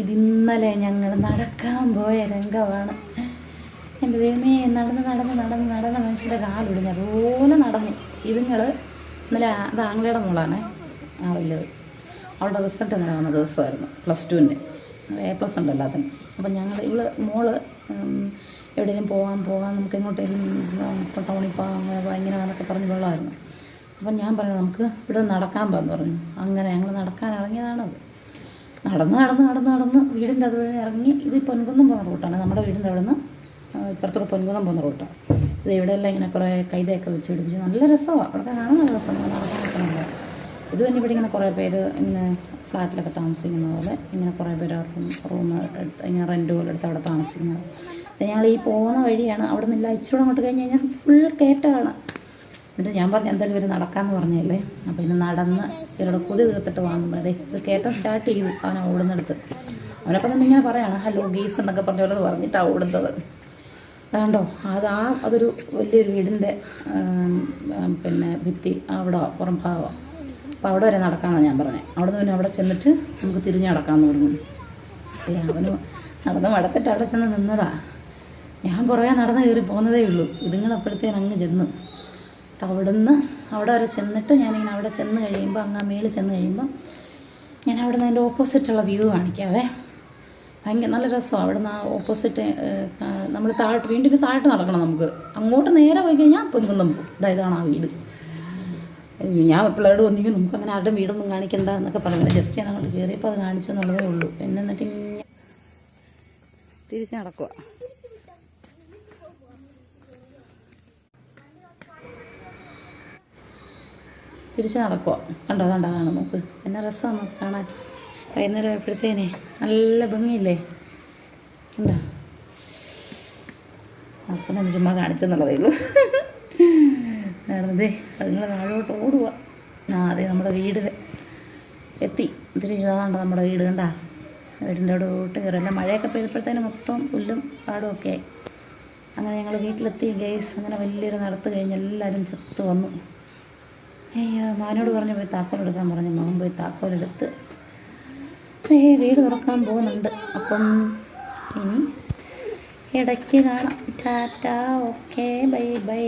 ഇതിന്നലെ ഞങ്ങൾ നടക്കാൻ പോയ രംഗമാണ്. എൻ്റെ ദൈവമേ, നടന്ന് മനുഷ്യൻ്റെ കാലൊടിഞ്ഞ് അതുപോലെ നടന്നു. ഇതുങ്ങൾ ഇന്നലെ അത് ആംഗ്ലയുടെ മോളാണ് വലുത്. അവളുടെ റിസൾട്ട് ഇന്നലെ വന്ന ദിവസമായിരുന്നു, +2-ൻ്റെ A+ ഉണ്ട് എല്ലാത്തിനും. അപ്പം ഇവള് മോള് എവിടെയെങ്കിലും പോകാം നമുക്ക് എങ്ങോട്ടേലും ടൗണിൽ പോകാം ഇങ്ങനെ എന്നൊക്കെ പറഞ്ഞ് വെള്ളമായിരുന്നു. അപ്പം ഞാൻ പറഞ്ഞു നമുക്ക് ഇവിടെ നടക്കാൻ പോകാമെന്ന് പറഞ്ഞു. അങ്ങനെ ഞങ്ങൾ നടക്കാൻ ഇറങ്ങിയതാണത്. നടന്ന് വീടിൻ്റെ അതുവഴി ഇറങ്ങി. ഇത് പൊൻകുന്നം പോകുന്ന റൂട്ടാണ്, നമ്മുടെ വീടിൻ്റെ അവിടെ നിന്ന് ഇപ്പുറത്തോടെ പൊൻകുന്നം പോകുന്ന റൂട്ടാണ്. ഇത് ഇവിടെയെല്ലാം ഇങ്ങനെ കുറേ കൈതയൊക്കെ വെച്ച് പിടിപ്പിച്ച് നല്ല രസമാണ്. അവിടെ കാണാൻ നല്ല രസമാണ്, നടക്കാൻ നിൽക്കണമല്ലോ. ഇത് തന്നെ ഇവിടെ ഇങ്ങനെ കുറേ പേര് ഇങ്ങനെ ഫ്ലാറ്റിലൊക്കെ താമസിക്കുന്ന പോലെ ഇങ്ങനെ കുറേ പേര് റൂം എടുത്ത് ഇങ്ങനെ റെൻറ്റ് പോലെ എടുത്ത് അവിടെ താമസിക്കുന്നത്. ഞങ്ങൾ ഈ പോകുന്ന വഴിയാണ്. അവിടെ നിന്നില്ല ഇച്ചിരി അങ്ങോട്ട് കഴിഞ്ഞ് കഴിഞ്ഞാൽ ഫുൾ കയറ്റമാണ്. എന്നിട്ട് ഞാൻ പറഞ്ഞു എന്തായാലും ഇവർ നടക്കാമെന്ന് പറഞ്ഞല്ലേ. അപ്പോൾ ഇന്ന് നടന്ന് ഇവരുടെ കൊതി തീർത്തിട്ട് വാങ്ങുമ്പോൾ ഇത് കയറ്റം സ്റ്റാർട്ട് ചെയ്തു. അവൻ ഓടുന്നിടത്ത് അവനപ്പം തന്നെ ഇങ്ങനെ പറയാണ് ഹലോ ഗീസ് എന്നൊക്കെ പറഞ്ഞത് പറഞ്ഞിട്ടാണ് ഓടുന്നത്. അതുകൊണ്ടോ അതൊരു വലിയൊരു വീടിൻ്റെ ഭിത്തി അവിടെ പുറം ഭാഗമാണ്. അപ്പോൾ അവിടെ വരെ നടക്കാമെന്നാണ് ഞാൻ പറഞ്ഞത്. അവിടെ നിന്ന് പിന്നെ അവിടെ ചെന്നിട്ട് നമുക്ക് തിരിഞ്ഞ് നടക്കാമെന്ന് പറഞ്ഞു. അവന് നടന്ന് മടത്തിട്ട് അവിടെ ചെന്ന് നിന്നതാണ്. ഞാൻ കുറേ നടന്ന് കയറി പോകുന്നതേ ഉള്ളൂ. ഇതുങ്ങളപ്പോഴത്തേന് അങ്ങ് ചെന്ന് അവിടെ വരെ ചെന്നിട്ട് ഞാനിങ്ങനെ അവിടെ ചെന്ന് കഴിയുമ്പോൾ അങ്ങ് മേളിൽ ചെന്ന് കഴിയുമ്പോൾ ഞാൻ അവിടെ നിന്ന് അതിൻ്റെ ഓപ്പോസിറ്റുള്ള വ്യൂ കാണിക്കാവേ. ഭയങ്കര നല്ല രസമാണ്. അവിടെ നിന്ന് ഓപ്പോസിറ്റ് നമ്മൾ വീടിൻ്റെ താഴോട്ട് നടക്കണം. നമുക്ക് അങ്ങോട്ട് നേരെ പോയി കഴിഞ്ഞാൽ പൊൻകുന്നം പോകും. ഇതാണ് ആ വീട്. ഞാൻ പിള്ളേരോട് പറഞ്ഞു നമുക്ക് അങ്ങനെ ആരുടെ വീടൊന്നും കാണിക്കണ്ട എന്നൊക്കെ പറഞ്ഞു. ജസ്റ്റ് ഞാൻ അങ്ങോട്ട് കയറിയപ്പോൾ അത് കാണിച്ചു എന്നുള്ളതേ ഉള്ളൂ. പിന്നെ എന്നിട്ട് തിരിച്ച് നടക്കുക. കണ്ടോ അതാണ് നോക്ക് എന്നാ രസമാണ് കാണാൻ. വൈകുന്നേരം ആയപ്പോഴത്തേനെ നല്ല ഭംഗിയില്ലേ. കണ്ടോ അപ്പം ഞാൻ ചുമ്മാ കാണിച്ചു എന്നുള്ളതേ ഉള്ളൂ. നടന്നതേ അതുങ്ങൾ താഴോട്ട് ഓടുക. അതെ നമ്മുടെ വീട് എത്തി. തിരിച്ചതാണ്ട് നമ്മുടെ വീട് കണ്ടാ. വീടിൻ്റെ അവിടെ ഓട്ട് കയറില്ല. മഴയൊക്കെ പെയ്തപ്പോഴത്തേന് മൊത്തം പുല്ലും കാടും ഒക്കെ ആയി. അങ്ങനെ ഞങ്ങൾ വീട്ടിലെത്തി ഗൈസ്. അങ്ങനെ വലിയൊരു നടത്ത് കഴിഞ്ഞ് എല്ലാവരും ചത്ത് വന്നു. മകനോട് പറഞ്ഞു പോയി താക്കോലെടുക്കാൻ പറഞ്ഞു. മകൻ പോയി താക്കോലെടുത്ത് വീട് തുറക്കാൻ പോകുന്നുണ്ട്. അപ്പം ഇനി ഇടയ്ക്ക് കാണാം. Tata, okay, by.